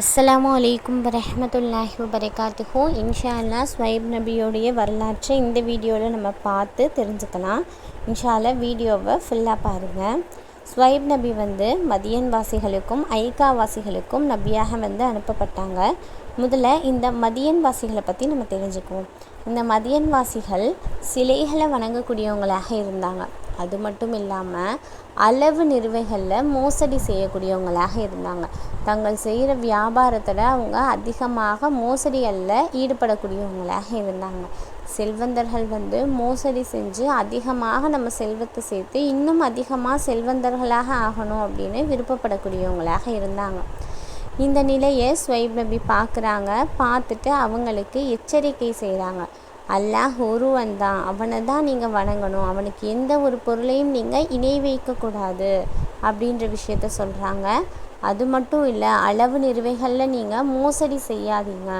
அஸ்ஸலாமு அலைக்கும் வரஹ்மத்துல்லாஹி வபரகாத்துஹு. இன்ஷா அல்லாஹ் ஸ்வைப் நபியோடைய வரலாற்றை இந்த வீடியோவில் நம்ம பார்த்து தெரிஞ்சுக்கலாம். இன்ஷா அல்லாஹ் வீடியோவை ஃபுல்லாக பாருங்கள். ஸ்வைப் நபி மதியன் வாசிகளுக்கும் ஐக்கா வாசிகளுக்கும் நபியாக அனுப்பப்பட்டாங்க. முதல்ல இந்த மதியன் வாசிகளை பற்றி நம்ம தெரிஞ்சுக்குவோம். இந்த மதியன் வாசிகள் சிலைகளை வணங்கக்கூடியவங்களாக இருந்தாங்க. அது மட்டும் இல்லாமல் அளவு நிறுவைகளில் மோசடி செய்யக்கூடியவங்களாக இருந்தாங்க. தங்கள் செய்கிற வியாபாரத்தில் அவங்க அதிகமாக மோசடிகளில் ஈடுபடக்கூடியவங்களாக இருந்தாங்க. செல்வந்தர்கள் மோசடி செஞ்சு அதிகமாக நம்ம செல்வத்தை சேர்த்து இன்னும் அதிகமாக செல்வந்தர்களாக ஆகணும் அப்படின்னு விருப்பப்படக்கூடியவங்களாக இருந்தாங்க. இந்த நிலையை ஸ்வைப் நபி பார்க்குறாங்க. பார்த்துட்டு அவங்களுக்கு எச்சரிக்கை செய்கிறாங்க. அல்லாஹ் ஒருவன் தான், அவனை தான் நீங்கள் வணங்கணும், அவனுக்கு எந்த ஒரு பொருளையும் நீங்கள் இணை வைக்கக்கூடாது அப்படின்ற விஷயத்த சொல்கிறாங்க. அது மட்டும் இல்லை, அளவு நிறுவைகளில் நீங்கள் மோசடி செய்யாதீங்க,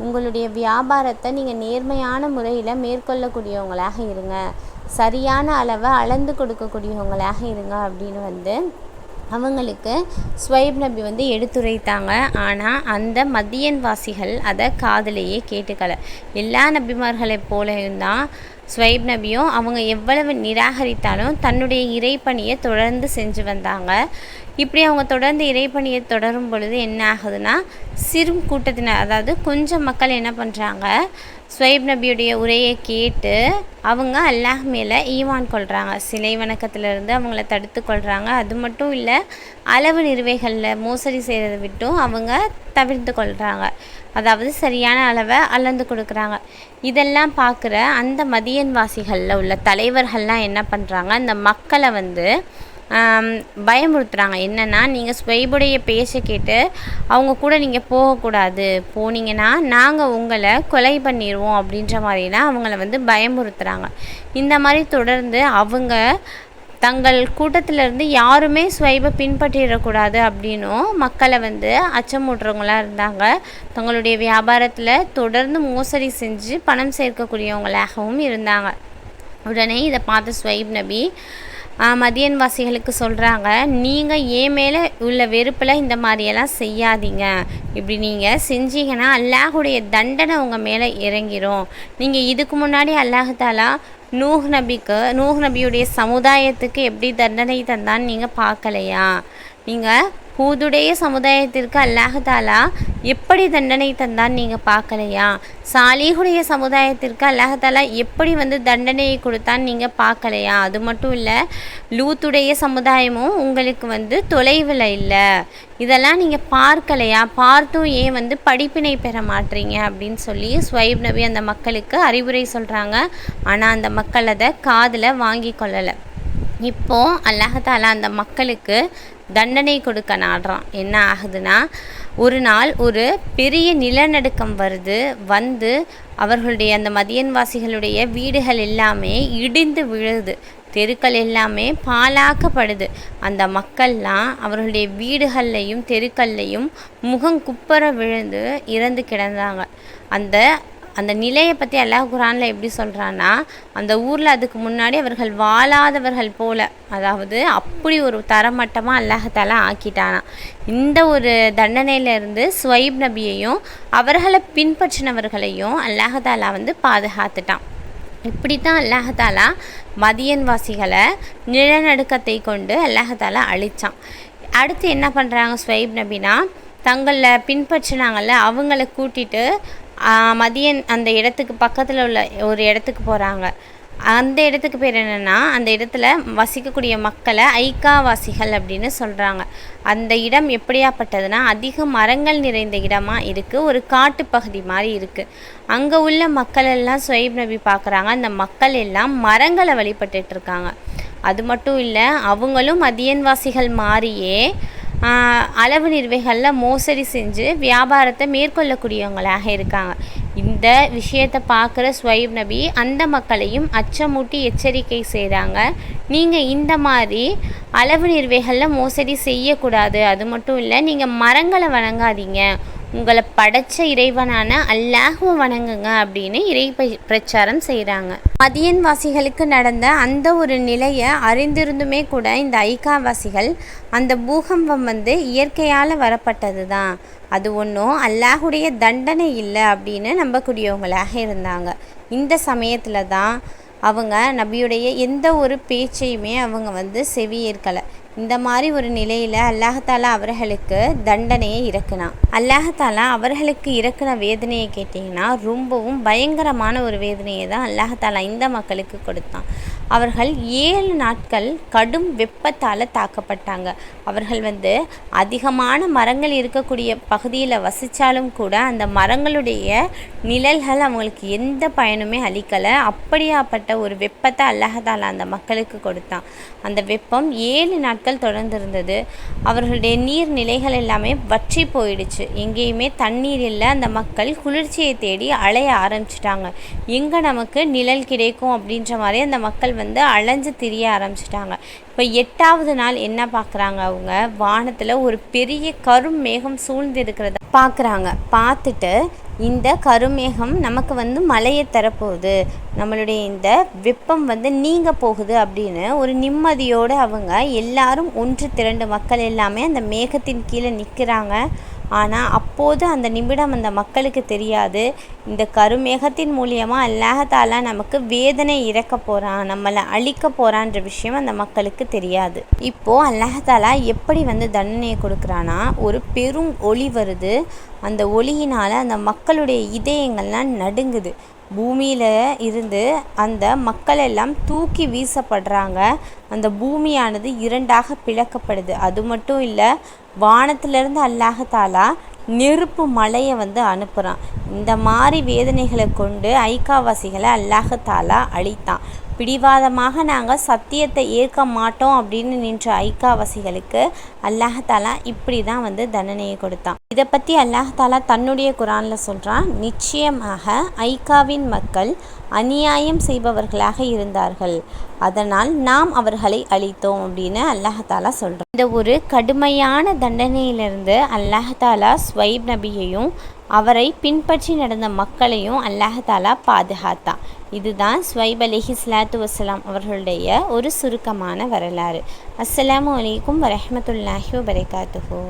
உங்களுடைய வியாபாரத்தை நீங்கள் நேர்மையான முறையில் மேற்கொள்ளக்கூடியவங்களாக இருங்க, சரியான அளவை அளந்து கொடுக்கக்கூடியவங்களாக இருங்க அப்படின்னு அவங்களுக்கு ஸ்வைப் நபி எடுத்துரைத்தாங்க. ஆனால் அந்த மதியன் வாசிகள் அதை காதிலேயே கேட்டுக்கலை. எல்லா நபிமார்களை போலையும் தான் ஸ்வைப் நபியும் அவங்க எவ்வளவு நிராகரித்தாலும் தன்னுடைய இறைப்பணியை தொடர்ந்து செஞ்சு வந்தாங்க. இப்படி அவங்க தொடர்ந்து இறைப்பணியை தொடரும் பொழுது என்ன ஆகுதுன்னா, சிறு கூட்டத்தினர், அதாவது கொஞ்சம் மக்கள் என்ன பண்ணுறாங்க, ஸ்வைப் நபியுடைய உரையை கேட்டு அவங்க அல்லாஹ் மேலே ஈமான் கொள்கிறாங்க. சிலை வணக்கத்திலிருந்து அவங்கள தடுத்து கொள்கிறாங்க. அது மட்டும் இல்லை, அளவு நிறுவைகளில் மோசடி செய்கிறத விட்டும் அவங்க தவிர்த்து கொள்கிறாங்க. அதாவது சரியான அளவை அளந்து கொடுக்குறாங்க. இதெல்லாம் பார்க்குற அந்த மதியன் வாசிகளில் உள்ள தலைவர்கள்லாம் என்ன பண்ணுறாங்க, அந்த மக்களை பயமுறுத்துகிறாங்க. என்னென்னா, நீங்கள் ஸ்வைபுடைய பேச்சை கேட்டு அவங்க கூட நீங்கள் போகக்கூடாது, போனீங்கன்னா நாங்கள் உங்களை கொலை பண்ணிடுவோம் அப்படின்ற மாதிரிலாம் அவங்கள பயமுறுத்துகிறாங்க. இந்த மாதிரி தொடர்ந்து அவங்க தங்கள் கூட்டத்திலேருந்து யாருமே ஸ்வைபை பின்பற்றிடக்கூடாது அப்படின்னும் மக்களை அச்சமூட்டுறவங்களாக இருந்தாங்க. தங்களுடைய வியாபாரத்தில் தொடர்ந்து மோசடி செஞ்சு பணம் சேர்க்கக்கூடியவங்களாகவும் இருந்தாங்க. உடனே இதை பார்த்த ஸ்வைப் நபி மதியன் வாசிகளுக்கு சொல்கிறாங்க, நீங்கள் ஏன் மேலே உள்ள வெறுப்பில் இந்த மாதிரியெல்லாம் செய்யாதீங்க. இப்படி நீங்கள் செஞ்சீங்கன்னா அல்லாஹுடைய தண்டனை உங்கள் மேலே இறங்கிரும். நீங்கள் இதுக்கு முன்னாடி அல்லாஹாலா நூஹ் நபியுடைய சமுதாயத்துக்கு எப்படி தண்டனை தந்தான்னு நீங்கள் பார்க்கலையா? நீங்கள் ஹூதுடைய சமுதாயத்திற்கு அல்லாஹாலா எப்படி தண்டனை தந்தான்னு நீங்கள் பார்க்கலையா? சாலிஹுடைய சமுதாயத்திற்கு அல்லாஹாலா எப்படி தண்டனையை கொடுத்தான்னு நீங்கள் பார்க்கலையா? அது மட்டும் இல்லை, லூத்துடைய சமுதாயமும் உங்களுக்கு தொலைவில் இல்லை. இதெல்லாம் நீங்கள் பார்க்கலையா? பார்த்தும் ஏன் படிப்பினை பெற மாட்டீங்க அப்படின்னு சொல்லி ஸ்வைப் நபி அந்த மக்களுக்கு அறிவுரை சொல்கிறாங்க. ஆனால் அந்த மக்கள் அதை காதில் வாங்கி கொள்ளலை. இப்போது அல்லாஹாலா அந்த மக்களுக்கு தண்டனை கொடுக்க நாடுறான். என்ன ஆகுதுன்னா, ஒரு நாள் ஒரு பெரிய நிலநடுக்கம் வந்து அவர்களுடைய அந்த மதியன்வாசிகளுடைய வீடுகள் எல்லாமே இடிந்து விழுது, தெருக்கள் எல்லாமே பாழாக்கப்படுது. அந்த மக்கள்லாம் அவர்களுடைய வீடுகள்லையும் தெருக்கள்லையும் முகம் குப்பர விழுந்து இறந்து கிடந்தாங்க. அந்த நிலையை பற்றி அல்லாஹ் குர்ஆனில் எப்படி சொல்கிறான்னா, அந்த ஊரில் அதுக்கு முன்னாடி அவர்கள் வாழாதவர்கள் போல, அதாவது அப்படி ஒரு தரமட்டமாக அல்லாஹாலா ஆக்கிட்டானா. இந்த ஒரு தண்டனையிலிருந்து ஸ்வைப் நபியையும் அவர்களை பின்பற்றினவர்களையும் அல்லாஹாலா பாதுகாத்துட்டான். இப்படி தான் அல்லாஹாலா மதியன் வாசிகளை நிலநடுக்கத்தை கொண்டு அல்லாஹாலா அழித்தான். அடுத்து என்ன பண்ணுறாங்க ஸ்வைப் நபினா, தங்களை பின்பற்றினாங்கள்ல அவங்கள கூட்டிகிட்டு மதியன் அந்த இடத்துக்கு பக்கத்தில் உள்ள ஒரு இடத்துக்கு போகிறாங்க. அந்த இடத்துக்கு பேர் என்னென்னா, அந்த இடத்துல வசிக்கக்கூடிய மக்களை ஐக்காவாசிகள் அப்படின்னு சொல்கிறாங்க. அந்த இடம் எப்படியாப்பட்டதுன்னா, அதிக மரங்கள் நிறைந்த இடமாக இருக்குது, ஒரு காட்டுப்பகுதி மாதிரி இருக்குது. அங்கே உள்ள மக்கள் எல்லாம் ஸ்வைப் நபி பார்க்குறாங்க. அந்த மக்கள் எல்லாம் மரங்களை வழிபட்டுருக்காங்க. அது மட்டும் இல்லை, அவங்களும் மதியன்வாசிகள் மாதிரியே அளவு நிறுவைகளில் மோசடி செஞ்சு வியாபாரத்தை மேற்கொள்ளக்கூடியவங்களாக இருக்காங்க. இந்த விஷயத்தை பார்க்குற ஸ்வைப் நபி அந்த மக்களையும் அச்சமூட்டி எச்சரிக்கை செய்கிறாங்க. நீங்கள் இந்த மாதிரி அளவு நிறுவைகளில் மோசடி செய்யக்கூடாது. அது மட்டும் இல்லை, நீங்கள் மரங்களை வணங்காதீங்க, உங்களை படைச்ச இறைவனான அல்லாஹ்வை வணங்குங்க அப்படின்னு இறை பிரச்சாரம் செய்கிறாங்க. மதியன்வாசிகளுக்கு நடந்த அந்த ஒரு நிலையை அறிந்திருந்துமே கூட இந்த ஐக்காவாசிகள் அந்த பூகம்பம் இயற்கையால் வரப்பட்டது தான், அது ஒன்றும் அல்லாஹுடைய தண்டனை இல்லை அப்படின்னு நம்பக்கூடியவங்களாக இருந்தாங்க. இந்த சமயத்தில் தான் அவங்க நபியுடைய எந்த ஒரு பேச்சையுமே அவங்க செவியேற்கலை. இந்த மாதிரி ஒரு நிலையில் அல்லாஹாலா அவர்களுக்கு தண்டனையை இறக்குனான். அல்லாஹாலா அவர்களுக்கு இறக்குன வேதனையை கேட்டிங்கன்னா ரொம்பவும் பயங்கரமான ஒரு வேதனையை தான் அல்லாஹாலா இந்த மக்களுக்கு கொடுத்தான். அவர்கள் 7 நாட்கள் கடும் வெப்பத்தால் தாக்கப்பட்டாங்க. அவர்கள் அதிகமான மரங்கள் இருக்கக்கூடிய பகுதியில் வசித்தாலும் கூட அந்த மரங்களுடைய நிழல்கள் அவங்களுக்கு எந்த பயனுமே அளிக்கலை. அப்படியாப்பட்ட ஒரு வெப்பத்தை அல்லாஹாலா அந்த மக்களுக்கு கொடுத்தான். அந்த வெப்பம் 7 நாட்கள் தொடர்ந்து இருந்தது. அவர்களுடைய நீர்நிலைகள் எல்லாமே வற்றி போயிடுச்சு. எங்கேயுமே தண்ணீர் இல்லை. அந்த மக்கள் குளிர்ச்சியை தேடி அலைய ஆரம்பிச்சிட்டாங்க. எங்கே நமக்கு நிழல் கிடைக்கும் அப்படின்ற மாதிரி அந்த மக்கள் அலைஞ்சு திரிய ஆரம்பிச்சிட்டாங்க. இப்போ 8வது நாள் என்ன பார்க்குறாங்க, அவங்க வானத்தில் ஒரு பெரிய கரும் மேகம் சூழ்ந்து இருக்கிறத பார்க்குறாங்க. பார்த்துட்டு இந்த கருமேகம் நமக்கு மழையை தரப்போகுது, நம்மளுடைய இந்த வெப்பம் நீங்க போகுது அப்படின்னு ஒரு நிம்மதியோடு அவங்க எல்லாரும் ஒன்று திரண்டு மக்கள் எல்லாமே அந்த மேகத்தின் கீழே நிற்கிறாங்க. ஆனால் அப்போது அந்த நிமிடம் அந்த மக்களுக்கு தெரியாது, இந்த கருமேகத்தின் மூலியமாக அல்லாஹாலா நமக்கு வேதனை இறக்க போகிறான், நம்மளை அழிக்க போகிறான்ற விஷயம் அந்த மக்களுக்கு தெரியாது. இப்போது அல்லாஹாலா எப்படி தண்டனையை கொடுக்குறான்னா, ஒரு பெரும் ஒளி வருது. அந்த ஒளியினால் அந்த மக்களுடைய இதயங்கள்லாம் நடுங்குது. பூமியில் இருந்து அந்த மக்கள் எல்லாம் தூக்கி வீசப்படுறாங்க. அந்த பூமியானது 2ஆக பிளக்கப்படுது. அது மட்டும் இல்லை, வானத்திலிருந்து அல்லாஹாலா நெருப்பு மழையை அனுப்புகிறான். இந்த மாதிரி வேதனைகளை கொண்டு ஐக்காவாசிகளை அல்லாஹாலா அழித்தான். பிடிவாதமாக நாங்கள் சத்தியத்தை ஏற்க மாட்டோம் அப்படின்னு நின்ற ஐக்காவாசிகளுக்கு அல்லாஹாலா இப்படி தான் தண்டனையை கொடுத்தான். இதை பற்றி அல்லாஹாலா தன்னுடைய குரானில் சொல்கிறான், நிச்சயமாக ஐக்காவின் மக்கள் அநியாயம் செய்பவர்களாக இருந்தார்கள், அதனால் நாம் அவர்களை அழித்தோம் அப்படின்னு அல்லாஹாலா சொல்கிறான். இந்த ஒரு கடுமையான தண்டனையிலிருந்து அல்லாஹாலா ஸ்வைப் நபியையும் அவரை பின்பற்றி நடந்த மக்களையும் அல்லாஹாலா பாதுகாத்தான். இதுதான் ஸ்வைப் அலைஹிஸ்ஸலாத்து வஸ்ஸலாம் அவர்களுடைய ஒரு சுருக்கமான வரலாறு. அஸ்ஸலாமு அலைக்கும் வரஹ்மத்துல்லாஹி வபரகாத்துஹு.